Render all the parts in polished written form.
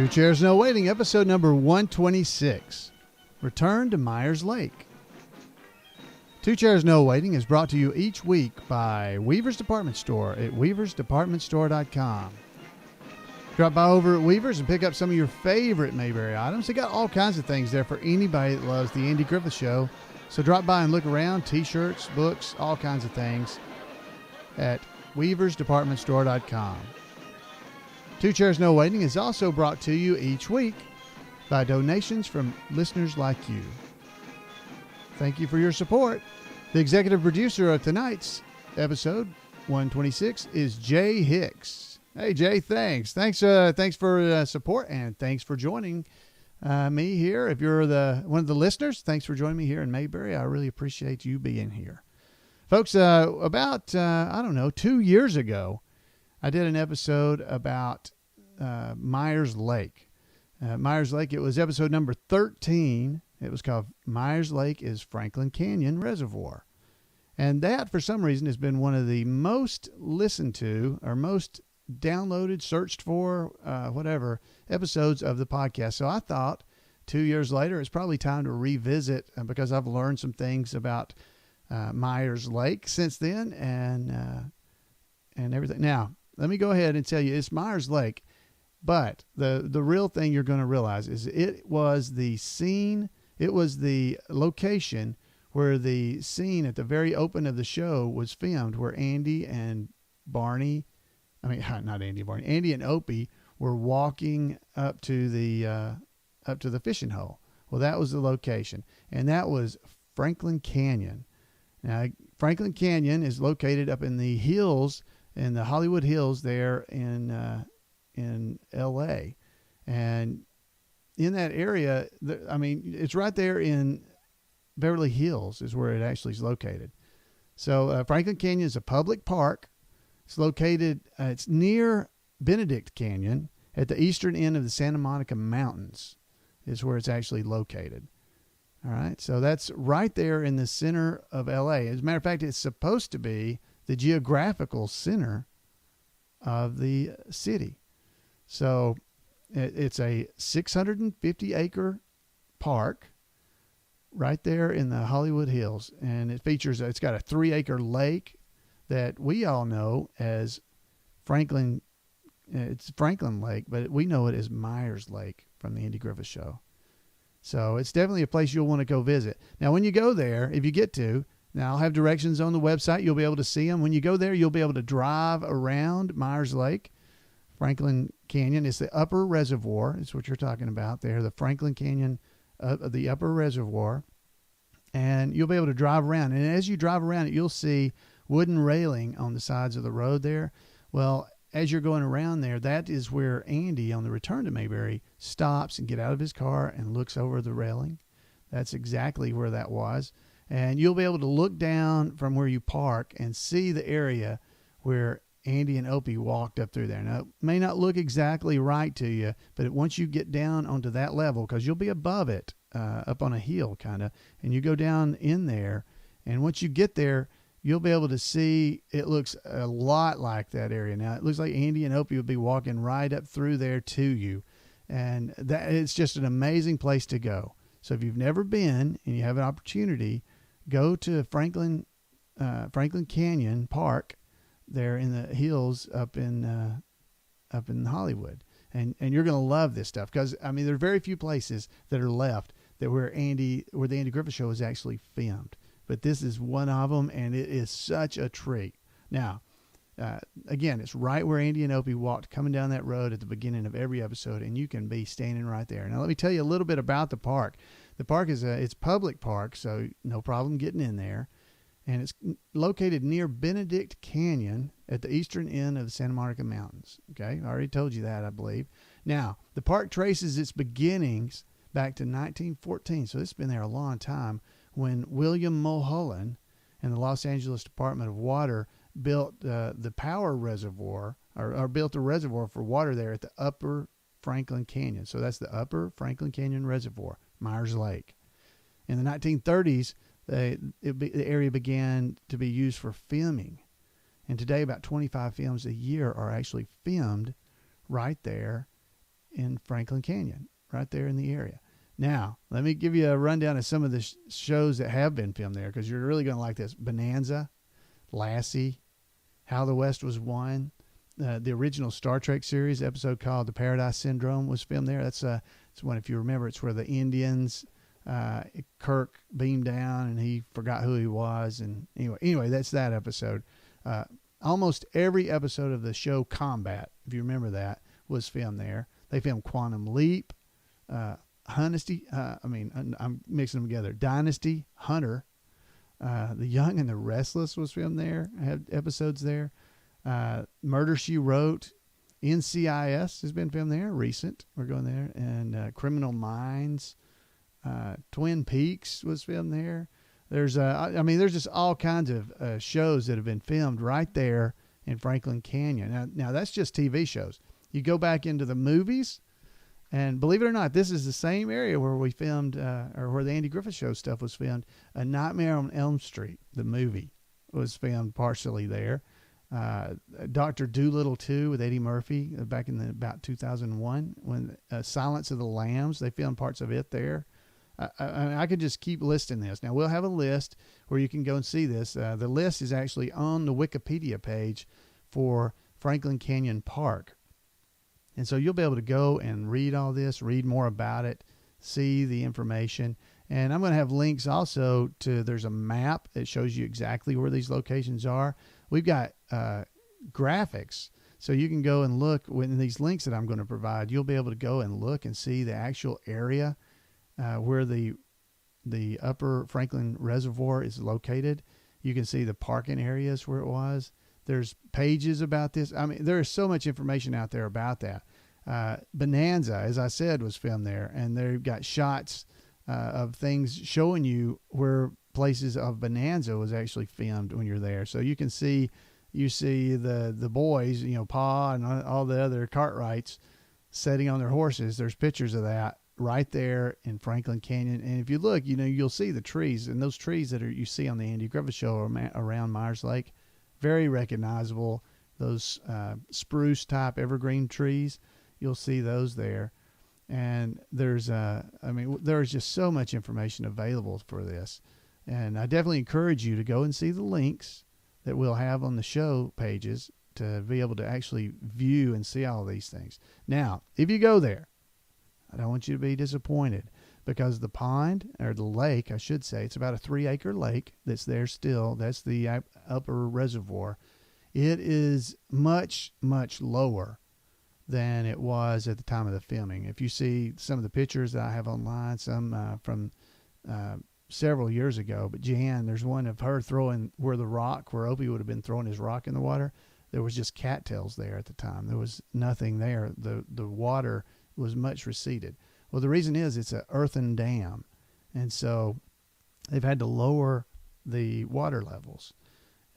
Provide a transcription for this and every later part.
Two Chairs No Waiting, episode number 126. Return to Myers Lake. Two Chairs No Waiting is brought to you each week by Weaver's Department Store at weaversdepartmentstore.com. Drop by over at Weaver's and pick up some of your favorite Mayberry items. They got all kinds of things there for anybody that loves the Andy Griffith Show. So drop by and look around. T-shirts, books, all kinds of things at weaversdepartmentstore.com. Two Chairs No Waiting is also brought to you each week by donations from listeners like you. Thank you for your support. The executive producer of tonight's episode 126 is Jay Hicks. Hey Jay, thanks for support, and thanks for joining me here. If you're one of the listeners, thanks for joining me here in Mayberry. I really appreciate you being here, folks. About 2 years ago, I did an episode about Myers Lake. Myers Lake, it was episode number 13. It was called Myers Lake is Franklin Canyon Reservoir. And that, for some reason, has been one of the most listened to or most downloaded, searched for, episodes of the podcast. So I thought 2 years later, it's probably time to revisit because I've learned some things about Myers Lake since then and everything. Now, let me go ahead and tell you, it's Myers Lake, but the real thing you're going to realize is it was the scene, it was the location where the scene at the very open of the show was filmed, where Andy and Opie were walking up to the fishing hole. Well, that was the location, and that was Franklin Canyon. Now, Franklin Canyon is located up in the hills, in the Hollywood Hills there in L.A. And in that area, it's right there in Beverly Hills is where it actually is located. So Franklin Canyon is a public park. It's located, it's near Benedict Canyon at the eastern end of the Santa Monica Mountains is where it's actually located. All right, so that's right there in the center of L.A. As a matter of fact, it's supposed to be the geographical center of the city. So it's a 650-acre park right there in the Hollywood Hills, and it's got a 3-acre lake that we all know as Franklin. It's Franklin Lake, but we know it as Myers Lake from the Andy Griffith Show. So it's definitely a place you'll want to go visit. Now, when you go there, if you get to, now I'll have directions on the website. You'll be able to see them. When you go there, you'll be able to drive around Myers Lake. Franklin Canyon is the upper reservoir. Is what you're talking about there, the Franklin Canyon, the upper reservoir. And you'll be able to drive around. And as you drive around it, you'll see wooden railing on the sides of the road there. Well, as you're going around there, that is where Andy, on the return to Mayberry, stops and get out of his car and looks over the railing. That's exactly where that was. And you'll be able to look down from where you park and see the area where Andy and Opie walked up through there. Now, it may not look exactly right to you, but once you get down onto that level, because you'll be above it, up on a hill kind of, and you go down in there, and once you get there, you'll be able to see it looks a lot like that area. Now, it looks like Andy and Opie would be walking right up through there to you, and that it's just an amazing place to go. So if you've never been and you have an opportunity, go to Franklin Canyon Park there in the hills up in Hollywood. And you're going to love this stuff because, there are very few places that are left where the Andy Griffith Show is actually filmed. But this is one of them, and it is such a treat. Now, again, it's right where Andy and Opie walked coming down that road at the beginning of every episode, and you can be standing right there. Now, let me tell you a little bit about the park. The park is it's public park, so no problem getting in there. And it's located near Benedict Canyon at the eastern end of the Santa Monica Mountains. Okay, I already told you that, I believe. Now, the park traces its beginnings back to 1914, so it's been there a long time, when William Mulholland and the Los Angeles Department of Water built the power reservoir, or built a reservoir for water there at the upper Franklin Canyon. So that's the upper Franklin Canyon Reservoir, Myers Lake. In the 1930s, the area began to be used for filming. And today, about 25 films a year are actually filmed right there in Franklin Canyon, right there in the area. Now, let me give you a rundown of some of the shows that have been filmed there, because you're really going to like this. Bonanza, Lassie, How the West Was Won. The original Star Trek series episode called The Paradise Syndrome was filmed there. That's one, if you remember, it's where the Indians, Kirk beamed down and he forgot who he was. And anyway, that's that episode. Almost every episode of the show Combat, if you remember that, was filmed there. They filmed Quantum Leap, Dynasty, I'm mixing them together. Dynasty, Hunter, The Young and the Restless was filmed there. Had episodes there. Murder, She Wrote, NCIS has been filmed there. Recent, we're going there. And Criminal Minds, Twin Peaks was filmed there. There's there's just all kinds of shows that have been filmed right there in Franklin Canyon. Now that's just TV shows. You go back into the movies, and believe it or not, this is the same area where we filmed, or where the Andy Griffith Show stuff was filmed. A Nightmare on Elm Street, the movie, was filmed partially there. Dr. Dolittle 2 with Eddie Murphy back in about 2001. When Silence of the Lambs, they filmed parts of it there. I could just keep listing this. Now, we'll have a list where you can go and see this. The list is actually on the Wikipedia page for Franklin Canyon Park. And so you'll be able to go and read all this, read more about it, see the information. And I'm going to have links also to, there's a map that shows you exactly where these locations are. We've got graphics, so you can go and look. When these links that I'm going to provide, you'll be able to go and look and see the actual area where the upper Franklin Reservoir is located. You can see the parking areas where it was. There's pages about this. I mean, there is so much information out there about that. Bonanza, as I said, was filmed there, and they've got shots of things showing you where places of Bonanza was actually filmed when you're there. So you can see, the boys, Pa and all the other Cartwrights sitting on their horses. There's pictures of that right there in Franklin Canyon. And if you look, you'll see the trees, and those trees that you see on the Andy Griffith Show around Myers Lake, very recognizable. Those spruce type evergreen trees, you'll see those there. And there's just so much information available for this. And I definitely encourage you to go and see the links that we'll have on the show pages to be able to actually view and see all these things. Now, if you go there, I don't want you to be disappointed, because the pond, or the lake, I should say, it's about a 3-acre lake that's there still. That's the upper reservoir. It is much, much lower than it was at the time of the filming. If you see some of the pictures that I have online, some from several years ago, but Jan, there's one of her throwing where Opie would have been throwing his rock in the water. There was just cattails there at the time. There was nothing there. The water was much receded. Well, the reason is it's an earthen dam, and so they've had to lower the water levels.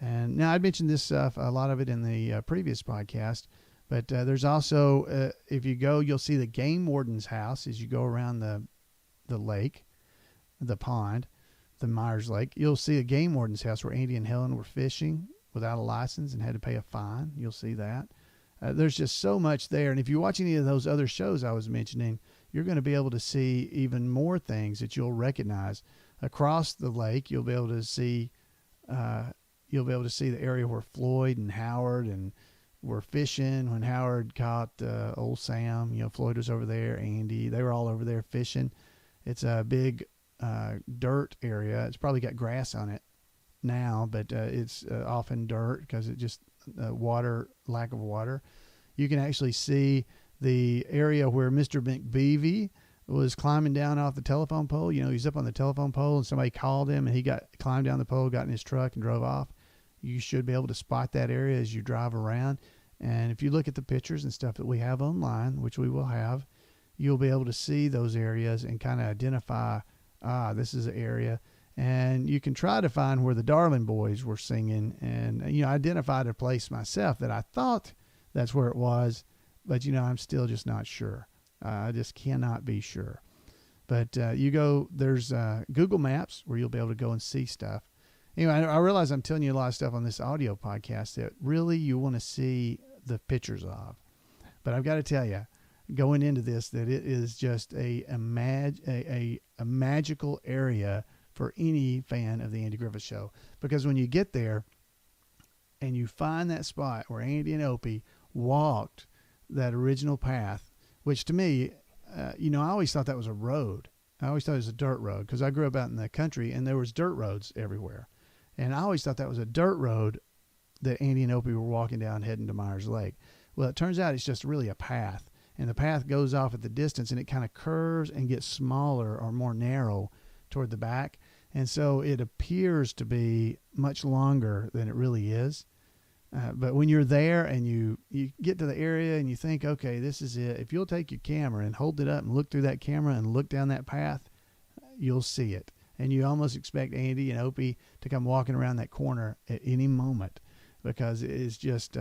And now I mentioned this stuff, a lot of it in the previous podcast, but there's also, if you go, you'll see the game warden's house as you go around the lake, the pond, the Myers Lake. You'll see a game warden's house where Andy and Helen were fishing without a license and had to pay a fine. You'll see that. There's just so much there. And if you watch any of those other shows I was mentioning, you're going to be able to see even more things that you'll recognize. Across the lake, you'll be able to see the area where Floyd and Howard and were fishing when Howard caught old Sam. Floyd was over there, Andy. They were all over there fishing. It's a big dirt area. It's probably got grass on it now, but it's often dirt because it just lack of water. You can actually see the area where Mr. McBeevy was climbing down off the telephone pole. He's up on the telephone pole and somebody called him and he climbed down the pole, got in his truck and drove off. You should be able to spot that area as you drive around. And if you look at the pictures and stuff that we have online, which we will have, you'll be able to see those areas and kind of identify, this is an area. And you can try to find where the Darling Boys were singing. And, I identified a place myself that I thought that's where it was. But, I'm still just not sure. I just cannot be sure. But there's Google Maps where you'll be able to go and see stuff. Anyway, I realize I'm telling you a lot of stuff on this audio podcast that really you want to see the pictures of. But I've got to tell you, going into this that it is just a magical area for any fan of the Andy Griffith Show. Because when you get there and you find that spot where Andy and Opie walked that original path, which to me, I always thought that was a road. I always thought it was a dirt road because I grew up out in the country and there was dirt roads everywhere. And I always thought that was a dirt road that Andy and Opie were walking down heading to Myers Lake. Well, it turns out it's just really a path. And the path goes off at the distance and it kind of curves and gets smaller or more narrow toward the back. And so it appears to be much longer than it really is. But when you're there and you get to the area and you think, okay, this is it. If you'll take your camera and hold it up and look through that camera and look down that path, you'll see it. And you almost expect Andy and Opie to come walking around that corner at any moment because it is just,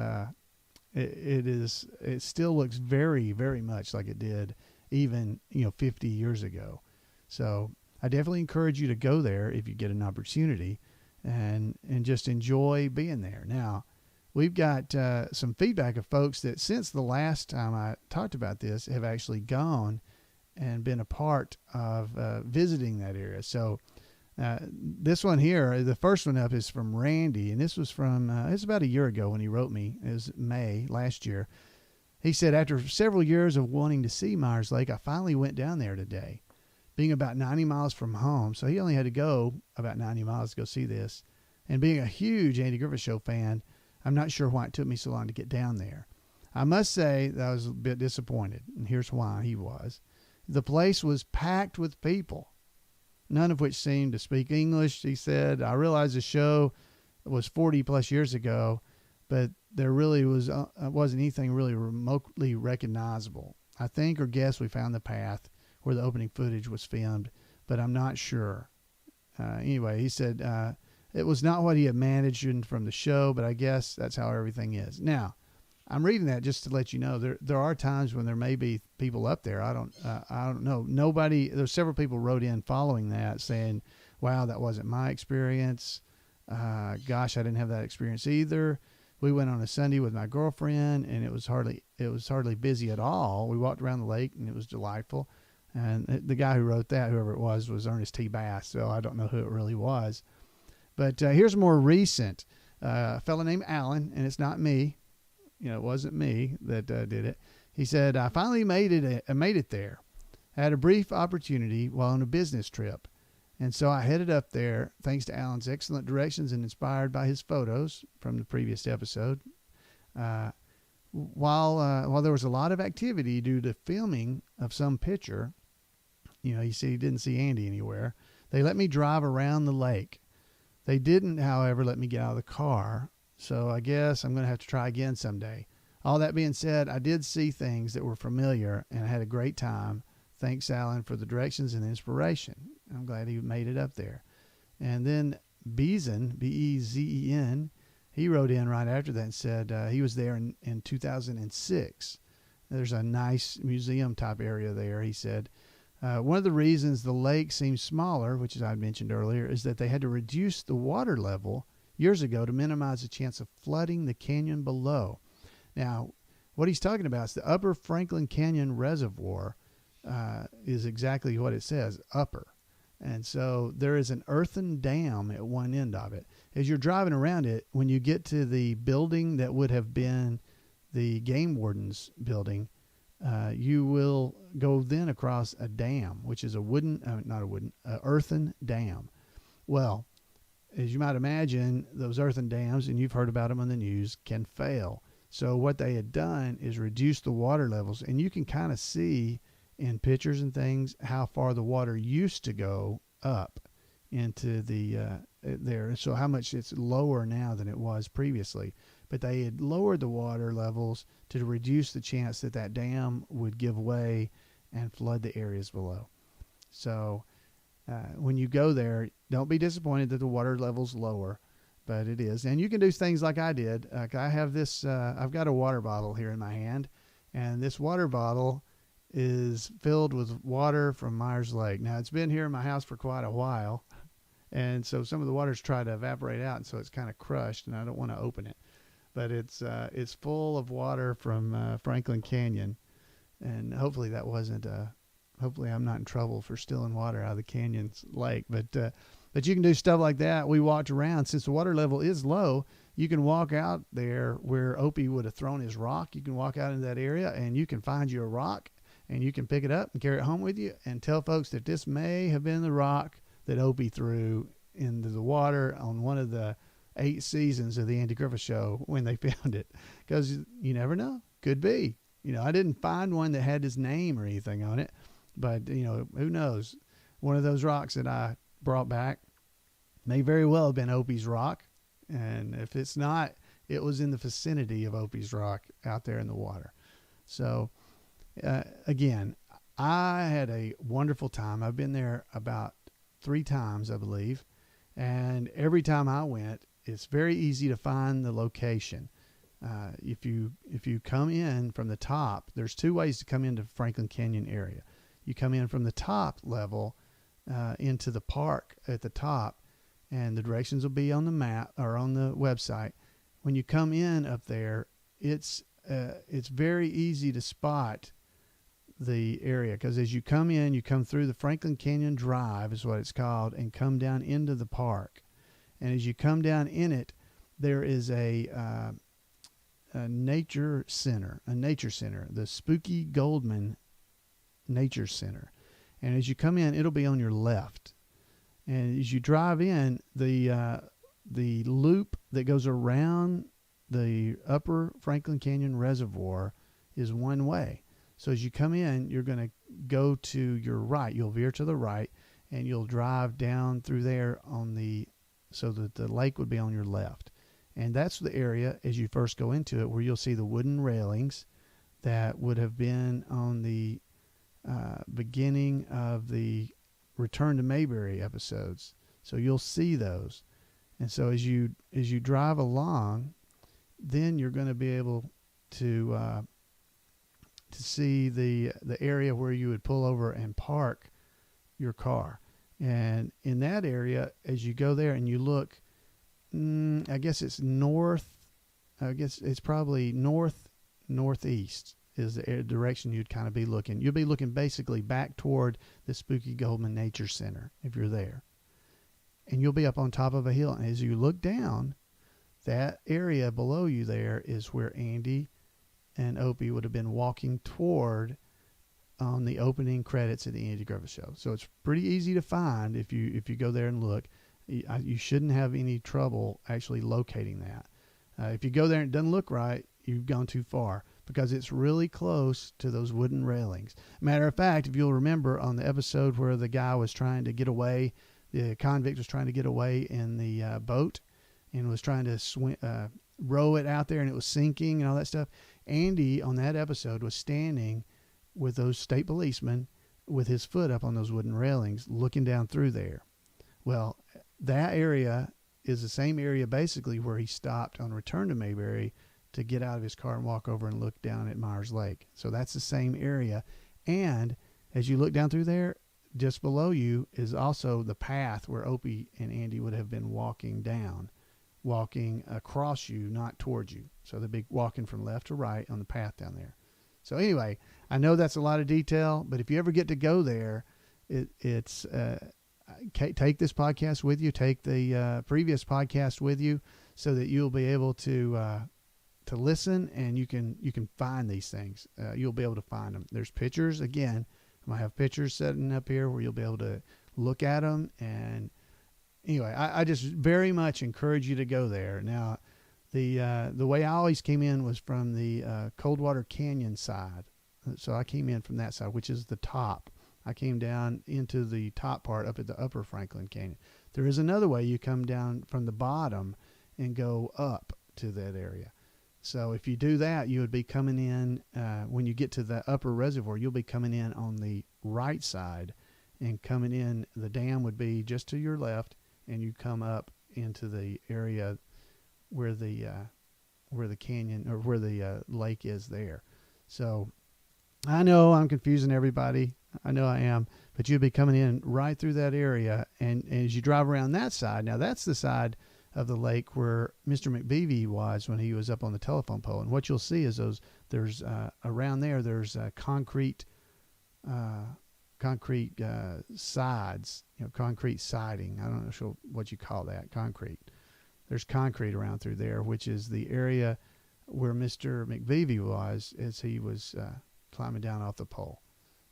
it still looks very, very much like it did even, 50 years ago. So I definitely encourage you to go there if you get an opportunity and just enjoy being there. Now, we've got some feedback of folks that since the last time I talked about this have actually gone and been a part of visiting that area. So this one here, the first one up is from Randy, and this was from, it's about a year ago when he wrote me. It was May last year. He said, after several years of wanting to see Myers Lake, I finally went down there today, being about 90 miles from home. So he only had to go about 90 miles to go see this. And being a huge Andy Griffith Show fan, I'm not sure why it took me so long to get down there. I must say that I was a bit disappointed, and here's why he was. The place was packed with people, none of which seemed to speak English. He said, I realized the show was 40 plus years ago, but there really wasn't anything really remotely recognizable. I think or guess we found the path where the opening footage was filmed, but I'm not sure. Anyway, he said it was not what he imagined from the show, but I guess that's how everything is. Now, I'm reading that just to let you know there are times when there may be people up there. I don't know. There's several people wrote in following that saying, "Wow, that wasn't my experience. Gosh, I didn't have that experience either. We went on a Sunday with my girlfriend, and it was hardly busy at all. We walked around the lake, and it was delightful." And the guy who wrote that, whoever it was Ernest T. Bass. So I don't know who it really was. But here's more recent. A fellow named Alan, and it's not me. It wasn't me that did it. He said, I finally made it there. I had a brief opportunity while on a business trip. And so I headed up there, thanks to Alan's excellent directions and inspired by his photos from the previous episode. While there was a lot of activity due to filming of some picture, you didn't see Andy anywhere. They let me drive around the lake. They didn't, however, let me get out of the car. So I guess I'm going to have to try again someday. All that being said, I did see things that were familiar and I had a great time. Thanks, Alan, for the directions and the inspiration. I'm glad he made it up there. And then Bezen, B-E-Z-E-N, he wrote in right after that and said he was there in 2006. There's a nice museum type area there, he said. One of the reasons the lake seems smaller, which as I mentioned earlier, is that they had to reduce the water level years ago to minimize the chance of flooding the canyon below. Now, what he's talking about is the upper Franklin Canyon Reservoir is exactly what it says, upper. And so there is an earthen dam at one end of it. As you're driving around it, when you get to the building that would have been the game warden's building, you will go then across a dam, which is earthen dam. Well, as you might imagine, those earthen dams, and you've heard about them on the news, can fail. So what they had done is reduce the water levels, and you can kind of see in pictures and things how far the water used to go up into the there. So how much it's lower now than it was previously. But they had lowered the water levels to reduce the chance that dam would give way and flood the areas below. So when you go there, don't be disappointed that the water level's lower, but it is. And you can do things like I did. I have this, I've got a water bottle here in my hand, and this water bottle is filled with water from Myers Lake. Now, it's been here in my house for quite a while, and so some of the water's tried to evaporate out, and so it's kind of crushed, and I don't want to open it. But it's full of water from Franklin Canyon, and hopefully that wasn't hopefully I'm not in trouble for stealing water out of the canyon's lake. But you can do stuff like that. We walked around. Since the water level is low, you can walk out there where Opie would have thrown his rock. You can walk out into that area, and you can find you a rock, and you can pick it up and carry it home with you and tell folks that this may have been the rock that Opie threw into the water on one of the 8 seasons of the Andy Griffith Show when they found it. Because you never know. Could be. I didn't find one that had his name or anything on it. But, who knows? One of those rocks that I brought back may very well have been Opie's rock. And if it's not, it was in the vicinity of Opie's rock out there in the water. So, again, I had a wonderful time. I've been there about 3 times, I believe. And every time I went, it's very easy to find the location. If you come in from the top, there's 2 ways to come into Franklin Canyon area. You come in from the top level into the park at the top, and the directions will be on the map or on the website. When you come in up there, it's very easy to spot the area, because as you come in, you come through the Franklin Canyon Drive is what it's called, and come down into the park. And as you come down in it, there is a nature center, the Spooky Goldman Nature Center. And as you come in, it'll be on your left. And as you drive in, the loop that goes around the upper Franklin Canyon Reservoir is one way. So as you come in, you're going to go to your right. You'll veer to the right, and you'll drive down through there so that the lake would be on your left. And that's the area, as you first go into it, where you'll see the wooden railings that would have been on the beginning of the Return to Mayberry episodes. So you'll see those. And so as you drive along, then you're going to be able to see the area where you would pull over and park your car. And in that area, as you go there and you look, I guess it's north. I guess it's probably northeast is the direction you'd kind of be looking. You'll be looking basically back toward the Spooky Goldman Nature Center if you're there. And you'll be up on top of a hill. And as you look down, that area below you there is where Andy and Opie would have been walking toward on the opening credits of the Andy Griffith Show. So it's pretty easy to find if you go there and look. You shouldn't have any trouble actually locating that. If you go there and it doesn't look right, you've gone too far, because it's really close to those wooden railings. Matter of fact, if you'll remember on the episode where the guy was trying to get away, the convict was trying to get away in the boat and was trying to row it out there, and it was sinking and all that stuff. Andy on that episode was standing with those state policemen with his foot up on those wooden railings looking down through there. Well, that area is the same area basically where he stopped on Return to Mayberry to get out of his car and walk over and look down at Myers Lake. So that's the same area. And as you look down through there, just below you is also the path where Opie and Andy would have been walking across you, not towards you. So they'd be walking from left to right on the path down there. So anyway, I know that's a lot of detail, but if you ever get to go there, it's take this podcast with you, take the previous podcast with you, so that you'll be able to listen, and you can find these things. You'll be able to find them. There's pictures. Again, I might have pictures setting up here where you'll be able to look at them. And anyway, I just very much encourage you to go there. Now, the way I always came in was from the Coldwater Canyon side. So I came in from that side, which is the top. I came down into the top part up at the upper Franklin Canyon. There is another way you come down from the bottom and go up to that area. So if you do that, you would be coming in, when you get to the upper reservoir, you'll be coming in on the right side, and coming in, the dam would be just to your left, and you come up into the area where the canyon, or where the lake is there. So I know I'm confusing everybody. I know I am, but you'll be coming in right through that area. And as you drive around that side, now that's the side of the lake where Mr. McBeevy was when he was up on the telephone pole. And what you'll see is there's around there's concrete sides, concrete siding. I don't know what you call that, concrete. There's concrete around through there, which is the area where Mr. McBeevy was as he was climbing down off the pole.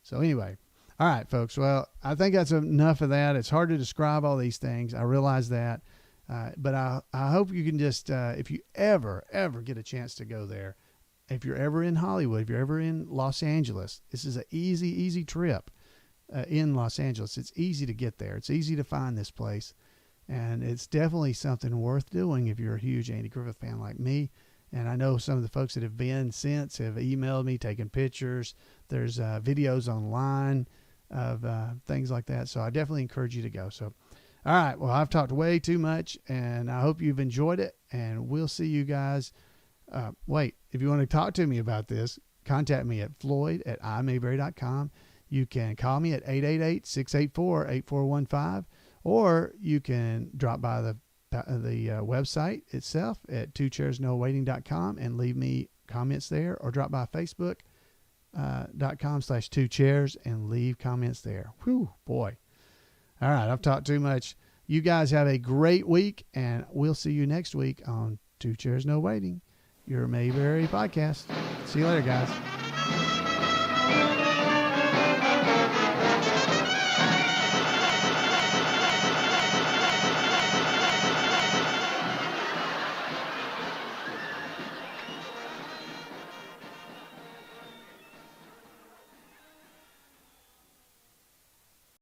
So anyway, all right, folks. Well, I think that's enough of that. It's hard to describe all these things. I realize that. But I hope you can just, if you ever get a chance to go there, if you're ever in Hollywood, if you're ever in Los Angeles, this is an easy trip in Los Angeles. It's easy to get there. It's easy to find this place. And it's definitely something worth doing if you're a huge Andy Griffith fan like me. And I know some of the folks that have been since have emailed me, taking pictures. There's videos online of things like that. So I definitely encourage you to go. So, all right. Well, I've talked way too much, and I hope you've enjoyed it. And we'll see you guys. Wait, if you want to talk to me about this, contact me at floyd@imayberry.com. You can call me at 888-684-8415, or you can drop by the website itself at twochairsnowaiting.com and leave me comments there, or drop by facebook.com/2chairs and leave comments there. Whew, boy. All right. I've talked too much. You guys have a great week, and we'll see you next week on Two Chairs No Waiting, your Mayberry podcast. See you later, guys.